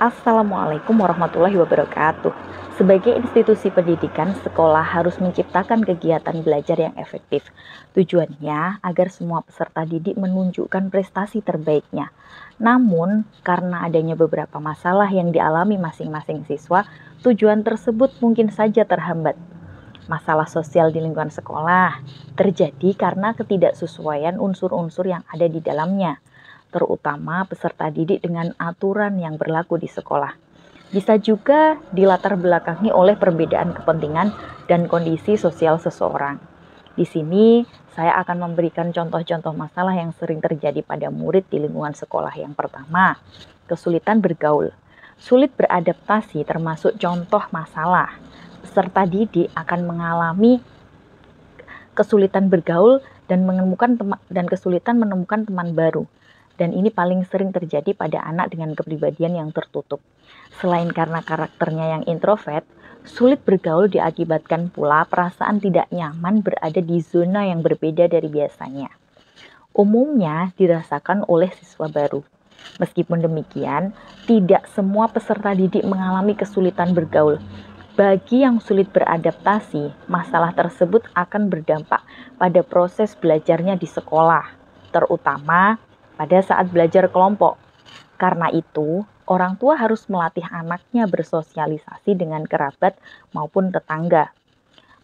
Assalamualaikum warahmatullahi wabarakatuh. Sebagai institusi pendidikan, sekolah harus menciptakan kegiatan belajar yang efektif. Tujuannya agar semua peserta didik menunjukkan prestasi terbaiknya. Namun, karena adanya beberapa masalah yang dialami masing-masing siswa, tujuan tersebut mungkin saja terhambat. Masalah sosial di lingkungan sekolah terjadi karena ketidaksesuaian unsur-unsur yang ada di dalamnya, terutama peserta didik dengan aturan yang berlaku di sekolah. Bisa juga dilatar belakangi oleh perbedaan kepentingan dan kondisi sosial seseorang. Di sini, saya akan memberikan contoh-contoh masalah yang sering terjadi pada murid di lingkungan sekolah. Yang pertama, kesulitan bergaul. Sulit beradaptasi termasuk contoh masalah. Peserta didik akan mengalami kesulitan bergaul dan kesulitan menemukan teman baru. Dan ini paling sering terjadi pada anak dengan kepribadian yang tertutup. Selain karena karakternya yang introvert, sulit bergaul diakibatkan pula perasaan tidak nyaman berada di zona yang berbeda dari biasanya. Umumnya dirasakan oleh siswa baru. Meskipun demikian, tidak semua peserta didik mengalami kesulitan bergaul. Bagi yang sulit beradaptasi, masalah tersebut akan berdampak pada proses belajarnya di sekolah, terutama pada saat belajar kelompok. Karena itu, orang tua harus melatih anaknya bersosialisasi dengan kerabat maupun tetangga.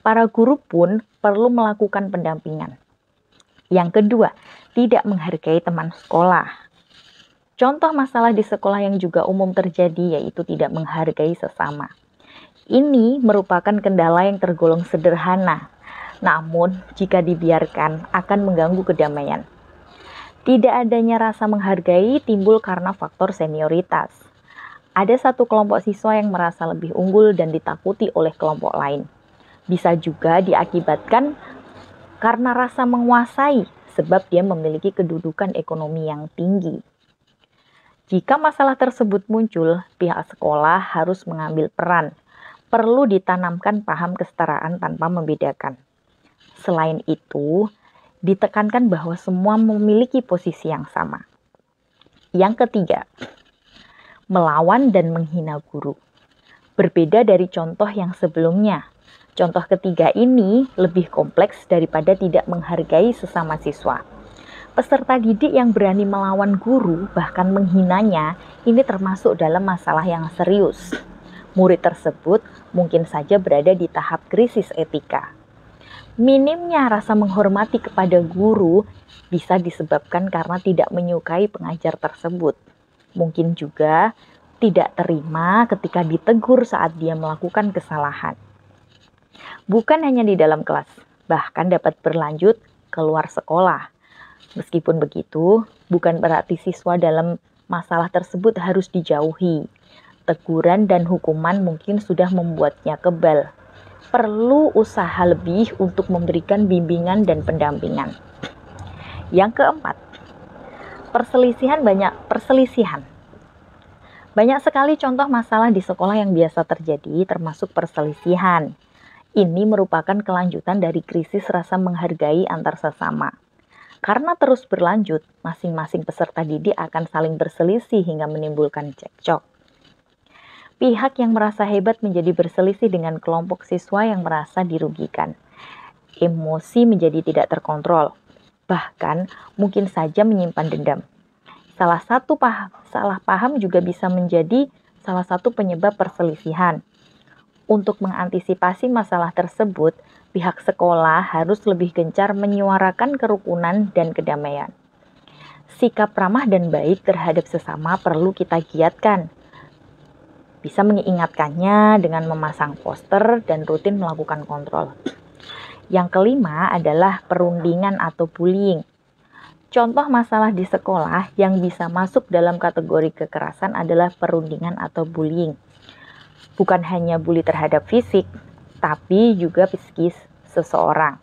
Para guru pun perlu melakukan pendampingan. Yang kedua, tidak menghargai teman sekolah. Contoh masalah di sekolah yang juga umum terjadi yaitu tidak menghargai sesama. Ini merupakan kendala yang tergolong sederhana, namun jika dibiarkan akan mengganggu kedamaian. Tidak adanya rasa menghargai timbul karena faktor senioritas. Ada satu kelompok siswa yang merasa lebih unggul dan ditakuti oleh kelompok lain. Bisa juga diakibatkan karena rasa menguasai, sebab dia memiliki kedudukan ekonomi yang tinggi. Jika masalah tersebut muncul, pihak sekolah harus mengambil peran. Perlu ditanamkan paham kesetaraan tanpa membedakan. Selain itu, ditekankan bahwa semua memiliki posisi yang sama. Yang ketiga, melawan dan menghina guru. Berbeda dari contoh yang sebelumnya. Contoh ketiga ini lebih kompleks daripada tidak menghargai sesama siswa. Peserta didik yang berani melawan guru, bahkan menghinanya, ini termasuk dalam masalah yang serius. Murid tersebut mungkin saja berada di tahap krisis etika. Minimnya rasa menghormati kepada guru bisa disebabkan karena tidak menyukai pengajar tersebut. Mungkin juga tidak terima ketika ditegur saat dia melakukan kesalahan. Bukan hanya di dalam kelas, bahkan dapat berlanjut keluar sekolah. Meskipun begitu, bukan berarti siswa dalam masalah tersebut harus dijauhi. Teguran dan hukuman mungkin sudah membuatnya kebal. Perlu usaha lebih untuk memberikan bimbingan dan pendampingan. Yang keempat, perselisihan. Banyak sekali contoh masalah di sekolah yang biasa terjadi, termasuk perselisihan. Ini merupakan kelanjutan dari krisis rasa menghargai antar sesama. Karena terus berlanjut, masing-masing peserta didik akan saling berselisih hingga menimbulkan cekcok. Pihak yang merasa hebat menjadi berselisih dengan kelompok siswa yang merasa dirugikan. Emosi menjadi tidak terkontrol, bahkan mungkin saja menyimpan dendam. Salah paham juga bisa menjadi salah satu penyebab perselisihan. Untuk mengantisipasi masalah tersebut, pihak sekolah harus lebih gencar menyuarakan kerukunan dan kedamaian. Sikap ramah dan baik terhadap sesama perlu kita giatkan. Bisa mengingatkannya dengan memasang poster dan rutin melakukan kontrol. Yang kelima adalah perundingan atau bullying. Contoh masalah di sekolah yang bisa masuk dalam kategori kekerasan adalah perundingan atau bullying. Bukan hanya bully terhadap fisik, tapi juga psikis seseorang.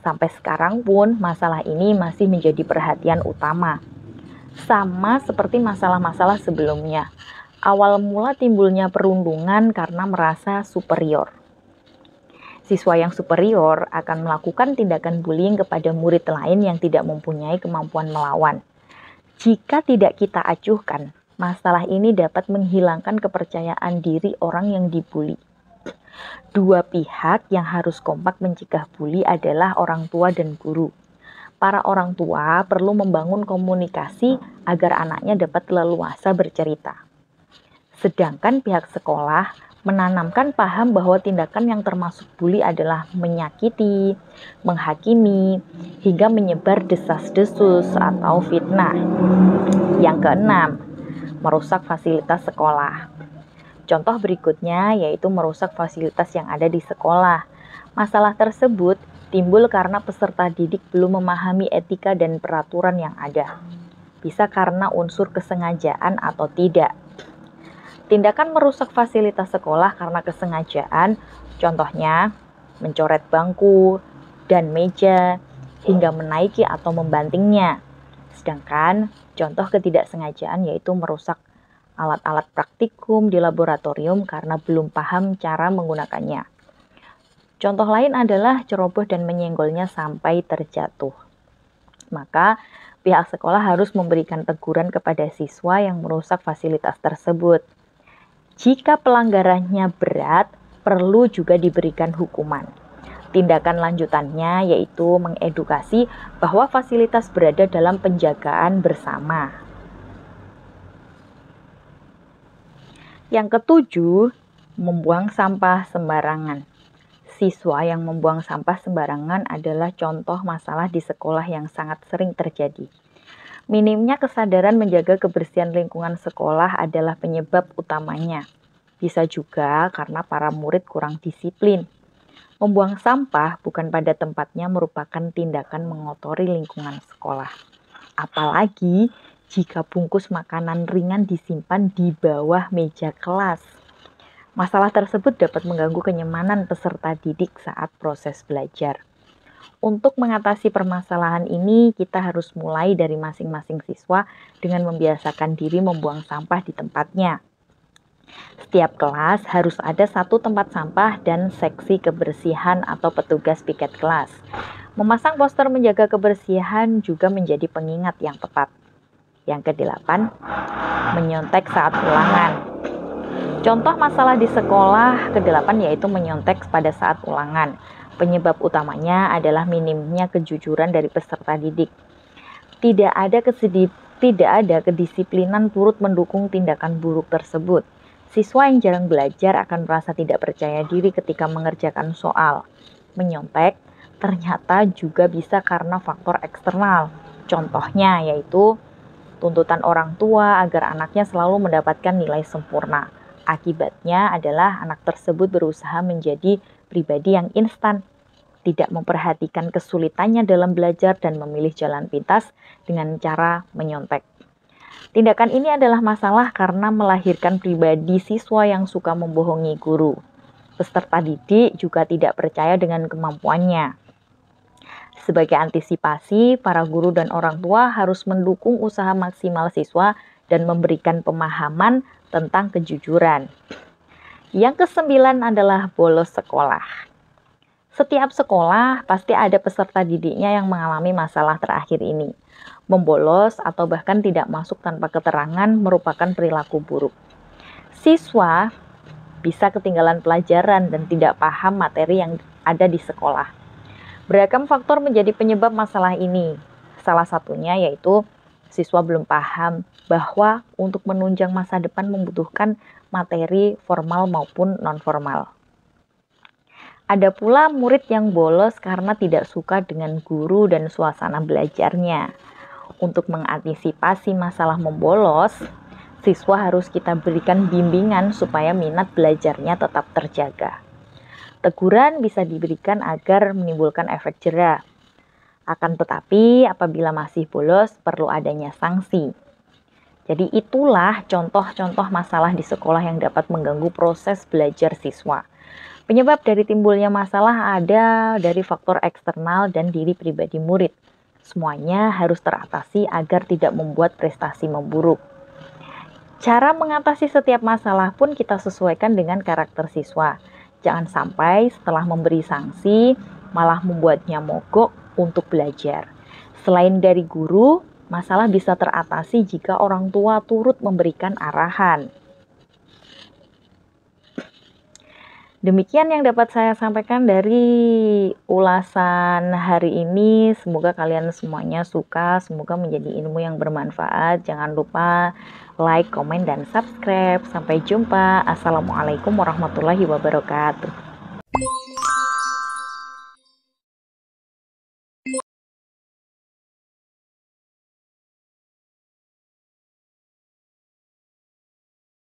Sampai sekarang pun masalah ini masih menjadi perhatian utama. Sama seperti masalah-masalah sebelumnya. Awal mula timbulnya perundungan karena merasa superior. Siswa yang superior akan melakukan tindakan bullying kepada murid lain yang tidak mempunyai kemampuan melawan. Jika tidak kita acuhkan, Masalah ini dapat menghilangkan kepercayaan diri orang yang dibuli. Dua pihak yang harus kompak mencegah bully adalah orang tua dan guru. Para orang tua perlu membangun komunikasi agar anaknya dapat leluasa bercerita. Sedangkan pihak sekolah menanamkan paham bahwa tindakan yang termasuk bully adalah menyakiti, menghakimi, hingga menyebar desas-desus atau fitnah. Yang keenam, merusak fasilitas sekolah. Contoh berikutnya yaitu merusak fasilitas yang ada di sekolah. Masalah tersebut timbul karena peserta didik belum memahami etika dan peraturan yang ada. Bisa karena unsur kesengajaan atau tidak. Tindakan merusak fasilitas sekolah karena kesengajaan, contohnya mencoret bangku dan meja hingga menaiki atau membantingnya. Sedangkan contoh ketidaksengajaan yaitu merusak alat-alat praktikum di laboratorium karena belum paham cara menggunakannya. Contoh lain adalah ceroboh dan menyenggolnya sampai terjatuh. Maka pihak sekolah harus memberikan teguran kepada siswa yang merusak fasilitas tersebut. Jika pelanggarannya berat, perlu juga diberikan hukuman. Tindakan lanjutannya yaitu mengedukasi bahwa fasilitas berada dalam penjagaan bersama. Yang ketujuh, membuang sampah sembarangan. Siswa yang membuang sampah sembarangan adalah contoh masalah di sekolah yang sangat sering terjadi. Minimnya kesadaran menjaga kebersihan lingkungan sekolah adalah penyebab utamanya. Bisa juga karena para murid kurang disiplin. Membuang sampah bukan pada tempatnya merupakan tindakan mengotori lingkungan sekolah. Apalagi jika bungkus makanan ringan disimpan di bawah meja kelas. Masalah tersebut dapat mengganggu kenyamanan peserta didik saat proses belajar. Untuk mengatasi permasalahan ini, kita harus mulai dari masing-masing siswa dengan membiasakan diri membuang sampah di tempatnya. Setiap kelas harus ada satu tempat sampah dan seksi kebersihan atau petugas piket kelas. Memasang poster menjaga kebersihan juga menjadi pengingat yang tepat. Yang kedelapan, menyontek saat ulangan. Contoh masalah di sekolah kedelapan yaitu menyontek pada saat ulangan. Penyebab utamanya adalah minimnya kejujuran dari peserta didik. Tidak ada kedisiplinan turut mendukung tindakan buruk tersebut. Siswa yang jarang belajar akan merasa tidak percaya diri ketika mengerjakan soal. Menyontek ternyata juga bisa karena faktor eksternal. Contohnya yaitu tuntutan orang tua agar anaknya selalu mendapatkan nilai sempurna. Akibatnya adalah anak tersebut berusaha menjadi pribadi yang instan, tidak memperhatikan kesulitannya dalam belajar dan memilih jalan pintas dengan cara menyontek. Tindakan ini adalah masalah karena melahirkan pribadi siswa yang suka membohongi guru. Peserta didik juga tidak percaya dengan kemampuannya. Sebagai antisipasi, para guru dan orang tua harus mendukung usaha maksimal siswa dan memberikan pemahaman tentang kejujuran. Yang kesembilan adalah bolos sekolah. Setiap sekolah pasti ada peserta didiknya yang mengalami masalah terakhir ini. Membolos atau bahkan tidak masuk tanpa keterangan merupakan perilaku buruk. Siswa bisa ketinggalan pelajaran dan tidak paham materi yang ada di sekolah. Beragam faktor menjadi penyebab masalah ini. Salah satunya yaitu siswa belum paham bahwa untuk menunjang masa depan membutuhkan materi formal maupun non-formal. Ada pula murid yang bolos karena tidak suka dengan guru dan suasana belajarnya. Untuk mengantisipasi masalah membolos, siswa harus kita berikan bimbingan supaya minat belajarnya tetap terjaga. Teguran bisa diberikan agar menimbulkan efek jera. Akan tetapi, apabila masih bolos, perlu adanya sanksi. Jadi itulah contoh-contoh masalah di sekolah yang dapat mengganggu proses belajar siswa. Penyebab dari timbulnya masalah ada dari faktor eksternal dan diri pribadi murid. Semuanya harus teratasi agar tidak membuat prestasi memburuk. Cara mengatasi setiap masalah pun kita sesuaikan dengan karakter siswa. Jangan sampai setelah memberi sanksi, malah membuatnya mogok untuk belajar. Selain dari guru, Masalah bisa teratasi jika orang tua turut memberikan arahan. Demikian yang dapat saya sampaikan dari ulasan hari ini. Semoga kalian semuanya suka, semoga menjadi ilmu yang bermanfaat. Jangan lupa like, komen, dan subscribe. Sampai jumpa. Assalamualaikum warahmatullahi wabarakatuh.